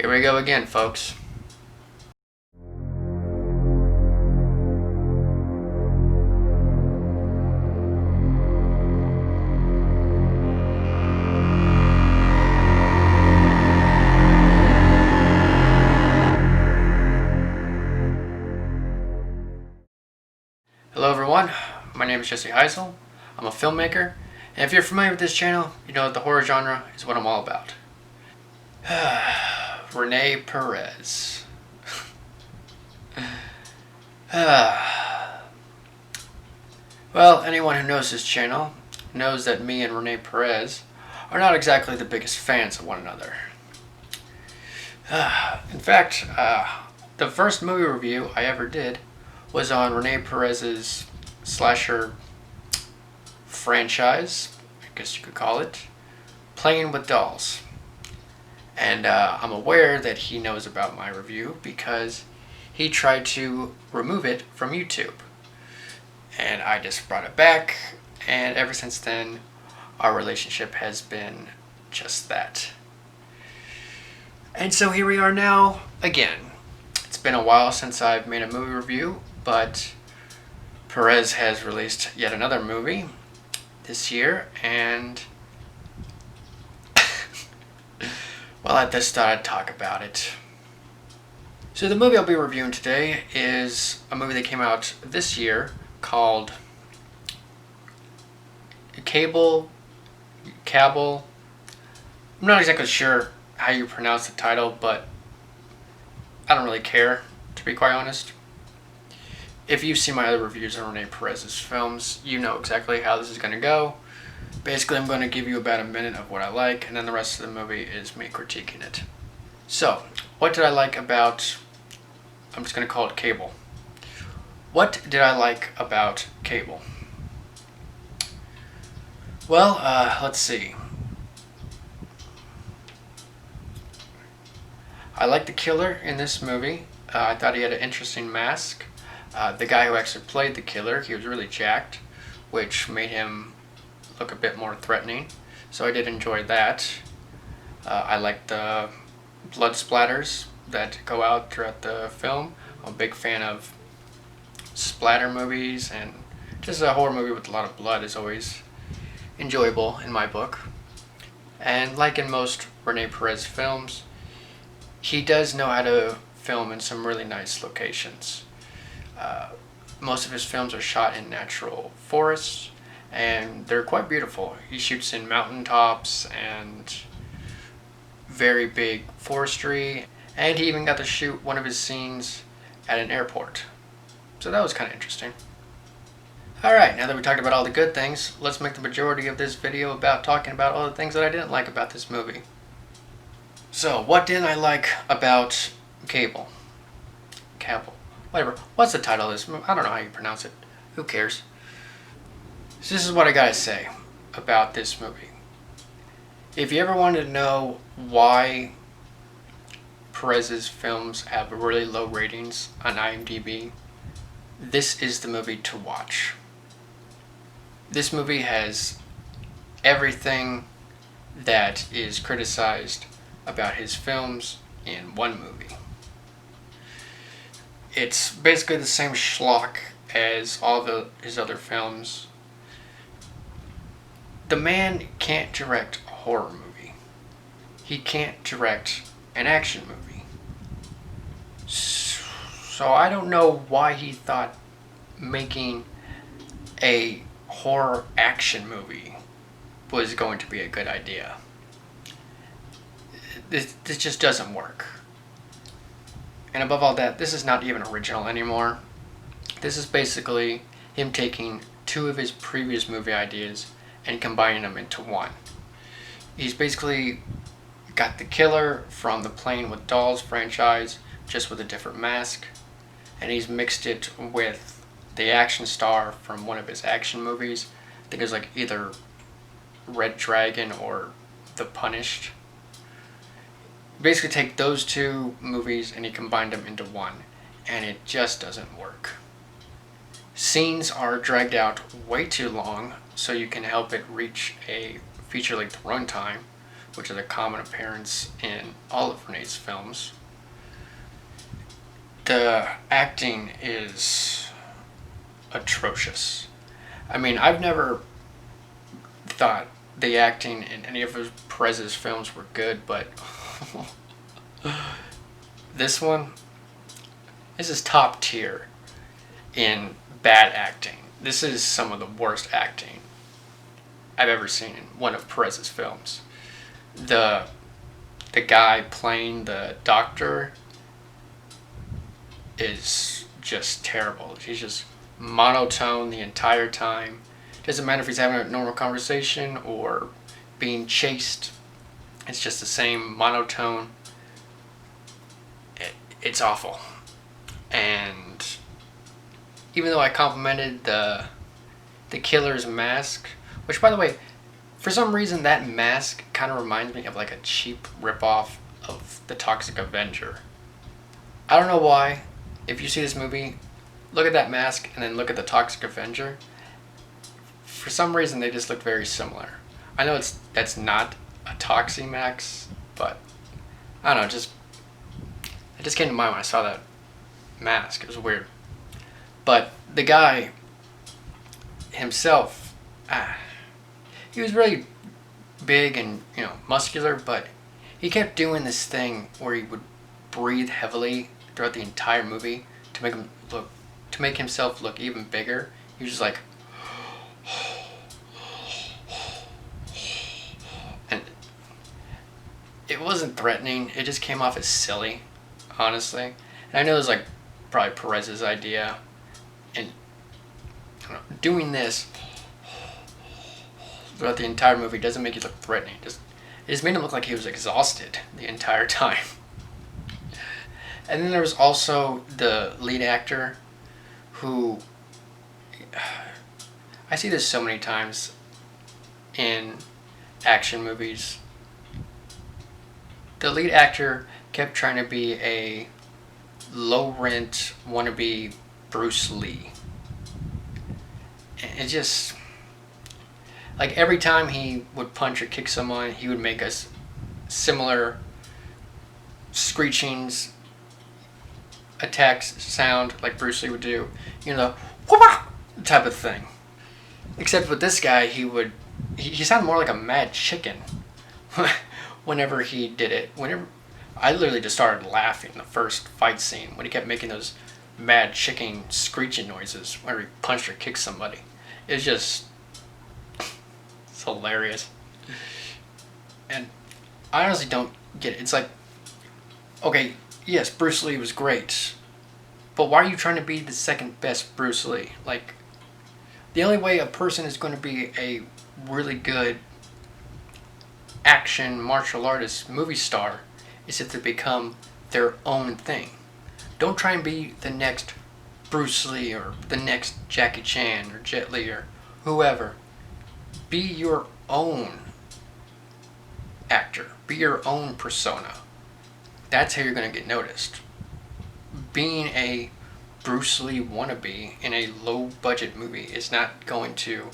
Here we go again, folks. Hello everyone, my name is Jesse Heisel. I'm a filmmaker, and if you're familiar with this channel, you know that the horror genre is what I'm all about. Rene Perez. Well, anyone who knows this channel knows that me and Rene Perez are not exactly the biggest fans of one another. In fact, the first movie review I ever did was on Rene Perez's slasher franchise, I guess you could call it, Playing with Dolls. And I'm aware that he knows about my review because he tried to remove it from YouTube. And I just brought it back, and ever since then, our relationship has been just that. And so here we are now again. It's been a while since I've made a movie review, but Perez has released yet another movie this year, and well, I just thought I'd talk about it. So the movie I'll be reviewing today is a movie that came out this year called Cabal. I'm not exactly sure how you pronounce the title, but I don't really care, to be quite honest. If you've seen my other reviews on Rene Perez's films, you know exactly how this is going to go. Basically, I'm going to give you about a minute of what I like, and then the rest of the movie is me critiquing it. So, what did I like about... I'm just going to call it Cabal. What did I like about Cabal? Well, let's see. I like the killer in this movie. I thought he had an interesting mask. The guy who actually played the killer, he was really jacked, which made him look a bit more threatening. So I did enjoy that. I like the blood splatters that go out throughout the film. I'm a big fan of splatter movies, and just a horror movie with a lot of blood is always enjoyable in my book. And like in most Rene Perez films, he does know how to film in some really nice locations. Most of his films are shot in natural forests, and they're quite beautiful. He shoots in mountaintops and very big forestry, and he even got to shoot one of his scenes at an airport. So that was kind of interesting. Alright, now that we talked about all the good things, let's make the majority of this video about talking about all the things that I didn't like about this movie. So, what didn't I like about Cabal? Whatever. What's the title of this movie? I don't know how you pronounce it. Who cares? So this is what I gotta say about this movie. If you ever wanted to know why Perez's films have really low ratings on IMDb, this is the movie to watch. This movie has everything that is criticized about his films in one movie. It's basically the same schlock as all his other films. The man can't direct a horror movie. He can't direct an action movie. So I don't know why he thought making a horror action movie was going to be a good idea. This just doesn't work. And above all that, this is not even original anymore. This is basically him taking two of his previous movie ideas and combining them into one. He's basically got the killer from the Playing with Dolls franchise, just with a different mask, and he's mixed it with the action star from one of his action movies. I think it was like either Red Dragon or The Punished. Basically take those two movies and he combined them into one, and it just doesn't work. Scenes are dragged out way too long, so you can help it reach a feature-length runtime, which is a common appearance in all of Rene's films. The acting is atrocious. I mean, I've never thought the acting in any of Perez's films were good, but this is top tier in bad acting. This is some of the worst acting I've ever seen in one of Perez's films. The guy playing the doctor is just terrible. He's just monotone the entire time. Doesn't matter if he's having a normal conversation or being chased. It's just the same monotone. It's awful. And even though I complimented the killer's mask, which, by the way, for some reason that mask kind of reminds me of like a cheap ripoff of the Toxic Avenger. I don't know why. If you see this movie, look at that mask and then look at the Toxic Avenger. For some reason, they just look very similar. I know that's not a Toxie Max, but I don't know. It just came to mind when I saw that mask. It was weird. But the guy himself, he was really big and muscular, but he kept doing this thing where he would breathe heavily throughout the entire movie to make himself look even bigger. He was just like, and it wasn't threatening. It just came off as silly, honestly. And I know it was like probably Perez's idea, and doing this throughout the entire movie doesn't make you look threatening. It just made him look like he was exhausted the entire time. And then there was also the lead actor who, I see this so many times in action movies. The lead actor kept trying to be a low-rent wannabe Bruce Lee. And it just, like, every time he would punch or kick someone, he would make us similar screechings, attacks sound like Bruce Lee would do, the whoop type of thing. Except with this guy, he sounded more like a mad chicken whenever he did it. I literally just started laughing the first fight scene when he kept making those mad chicken screeching noises whenever he punched or kicked somebody. It's hilarious. And I honestly don't get it. It's like, okay, yes, Bruce Lee was great, but why are you trying to be the second best Bruce Lee? Like, the only way a person is going to be a really good action martial artist movie star is if they become their own thing. Don't try and be the next Bruce Lee or the next Jackie Chan or Jet Li or whoever. Be your own actor. Be your own persona. That's how you're going to get noticed. Being a Bruce Lee wannabe in a low-budget movie is not going to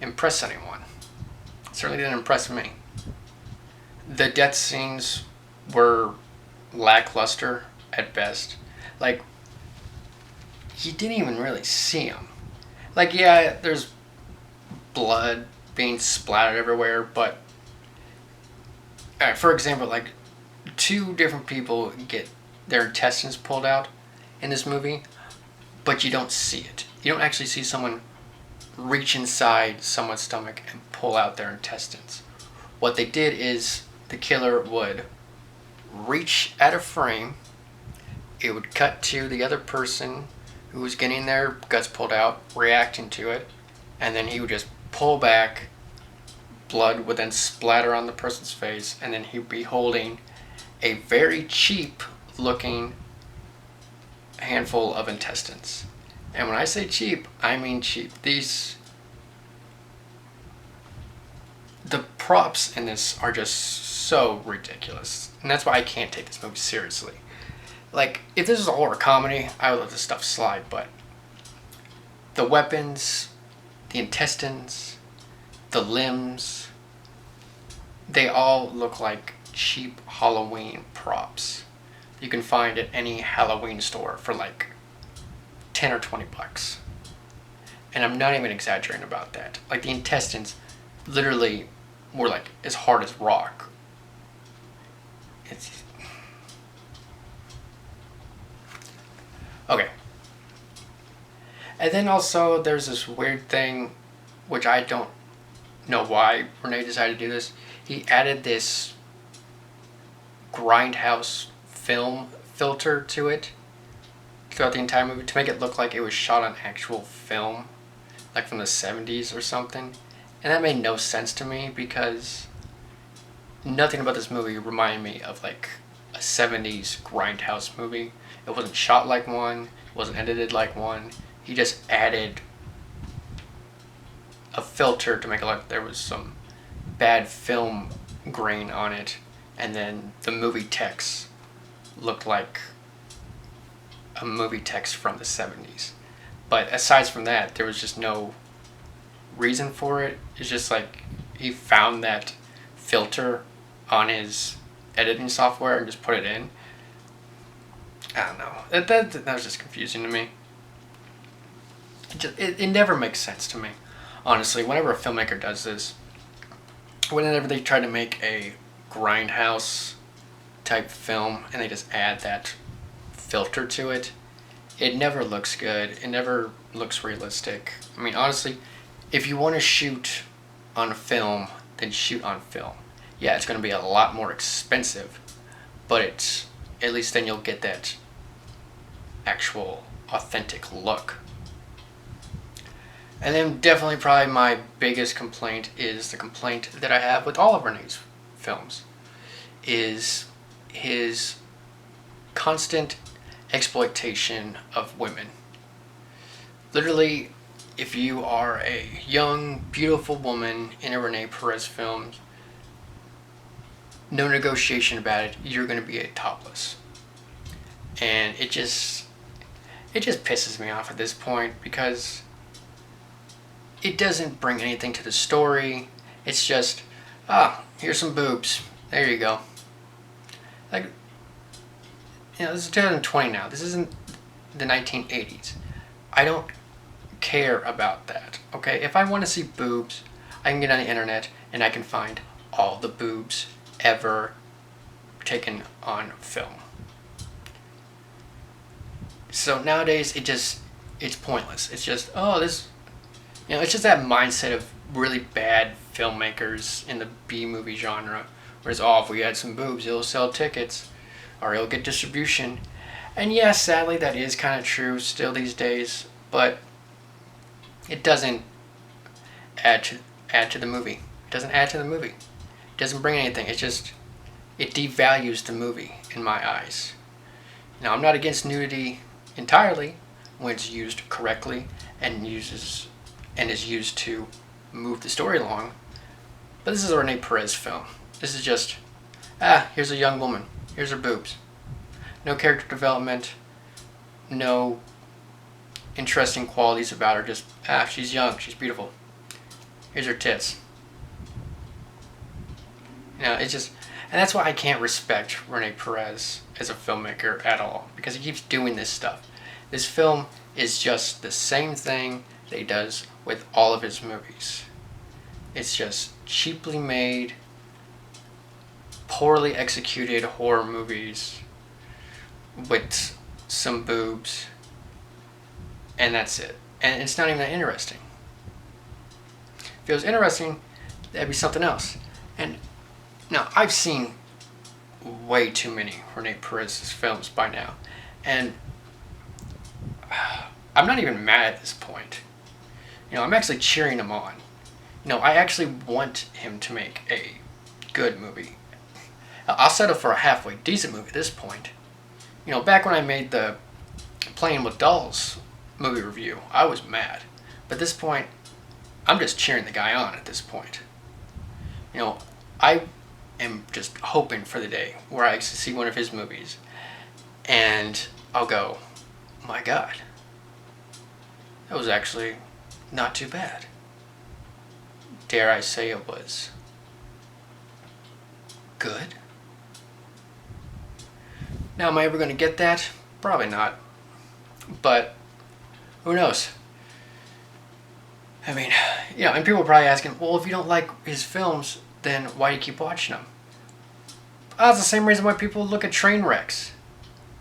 impress anyone. It certainly didn't impress me. The death scenes were lackluster at best. Like, you didn't even really see them. Like, yeah, there's blood being splattered everywhere, but for example, like, 2 different people get their intestines pulled out in this movie, but you don't see it. You don't actually see someone reach inside someone's stomach and pull out their intestines. What they did is the killer would reach at a frame, it would cut to the other person who was getting their guts pulled out, reacting to it, and then he would just pull back, blood would then splatter on the person's face, and then he'd be holding a very cheap looking handful of intestines. And when I say cheap, I mean cheap. The props in this are just so ridiculous. And that's why I can't take this movie seriously. Like, if this was a horror comedy, I would let this stuff slide, but the weapons, the intestines, the limbs, they all look like cheap Halloween props you can find at any Halloween store for like 10 or 20 bucks. And I'm not even exaggerating about that. Like the intestines literally were like as hard as rock. It's okay. And then also there's this weird thing which I don't know why Rene decided to do this. He added this grindhouse film filter to it throughout the entire movie to make it look like it was shot on actual film, like from the 70s or something. And that made no sense to me because nothing about this movie reminded me of like a 70s grindhouse movie. It wasn't shot like one, it wasn't edited like one. He just added a filter to make it look like there was some bad film grain on it, and then the movie text looked like a movie text from the 70s. But aside from that, there was just no reason for it. It's just like he found that filter on his editing software and just put it in. I don't know. That was just confusing to me. It never makes sense to me. Honestly, whenever a filmmaker does this, whenever they try to make a grindhouse type film and they just add that filter to it, it never looks good. It never looks realistic. I mean, honestly, if you want to shoot on film, then shoot on film. Yeah, it's going to be a lot more expensive, but at least then you'll get that actual authentic look. And then definitely probably my biggest complaint is the complaint that I have with all of Rene's films, is his constant exploitation of women. Literally, if you are a young, beautiful woman in a Rene Perez film, no negotiation about it, you're going to be a topless. And it just pisses me off at this point because it doesn't bring anything to the story. It's just, here's some boobs. There you go. Like, this is 2020 now. This isn't the 1980s. I don't care about that, okay? If I want to see boobs, I can get on the internet and I can find all the boobs ever taken on film. So nowadays, it's pointless. It's just, it's just that mindset of really bad filmmakers in the B-movie genre. Whereas, if we had some boobs, it'll sell tickets, or it'll get distribution. And yes, sadly, that is kind of true still these days, but it doesn't add to the movie. It doesn't add to the movie. It doesn't bring anything. It devalues the movie in my eyes. Now, I'm not against nudity entirely when it's used correctly and is used to move the story along. But this is a Rene Perez film. This is just, here's a young woman. Here's her boobs. No character development. No interesting qualities about her. Just, she's young. She's beautiful. Here's her tits. It's just, and that's why I can't respect Rene Perez as a filmmaker at all, because he keeps doing this stuff. This film is just the same thing that he does with all of his movies. It's just cheaply made, poorly executed horror movies with some boobs, and that's it. And it's not even that interesting. If it was interesting, that'd be something else. And now, I've seen way too many Rene Perez's films by now, and I'm not even mad at this point. I'm actually cheering him on. I actually want him to make a good movie. I'll settle for a halfway decent movie at this point. Back when I made the Playing with Dolls movie review, I was mad. But at this point, I'm just cheering the guy on at this point. I am just hoping for the day where I see one of his movies and I'll go, my God, that was actually not too bad. Dare I say it was good. Now, am I ever going to get that? Probably not. But who knows? I mean, and people are probably asking, well, if you don't like his films, then why do you keep watching them? That's the same reason why people look at train wrecks.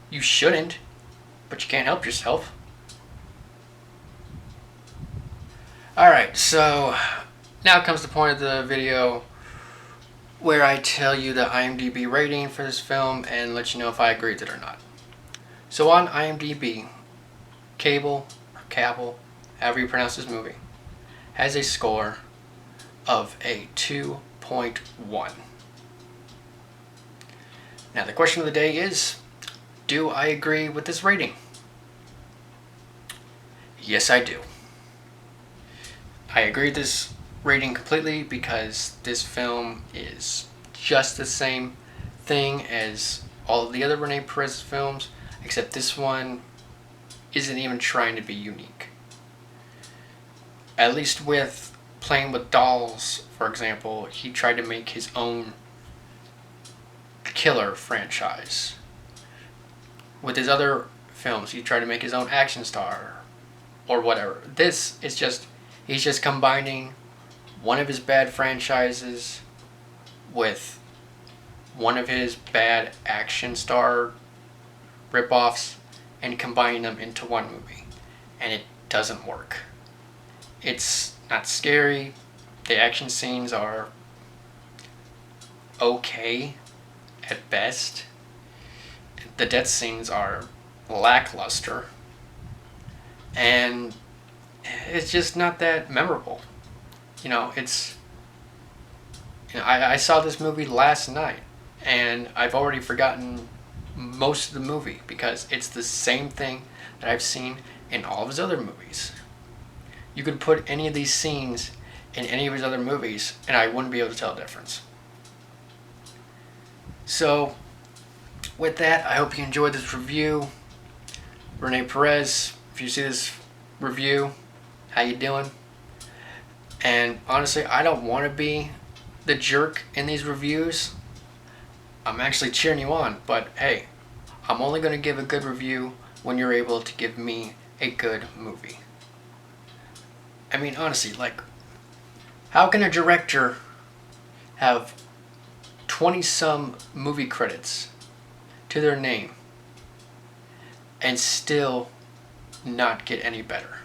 You shouldn't, but you can't help yourself. Alright, so now comes the point of the video where I tell you the IMDb rating for this film and let you know if I agree with it or not. So on IMDb, Cabal, however you pronounce this movie, has a score of a 2.1. Now the question of the day is, do I agree with this rating? Yes, I do. I agree with this rating completely because this film is just the same thing as all of the other Rene Perez films, except this one isn't even trying to be unique. At least with Playing with Dolls, for example, he tried to make his own killer franchise. With his other films, he tried to make his own action star or whatever. This is just, he's just combining one of his bad franchises with one of his bad action star ripoffs and combining them into one movie. And it doesn't work. It's not scary. The action scenes are okay at best. The death scenes are lackluster. And it's just not that memorable. I saw this movie last night and I've already forgotten most of the movie because it's the same thing that I've seen in all of his other movies. You could put any of these scenes in any of his other movies and I wouldn't be able to tell the difference. So, with that, I hope you enjoyed this review. Rene Perez, if you see this review, how you doing? And honestly, I don't want to be the jerk in these reviews. I'm actually cheering you on, but hey, I'm only going to give a good review when you're able to give me a good movie. I mean, honestly, how can a director have 20-some movie credits to their name and still not get any better?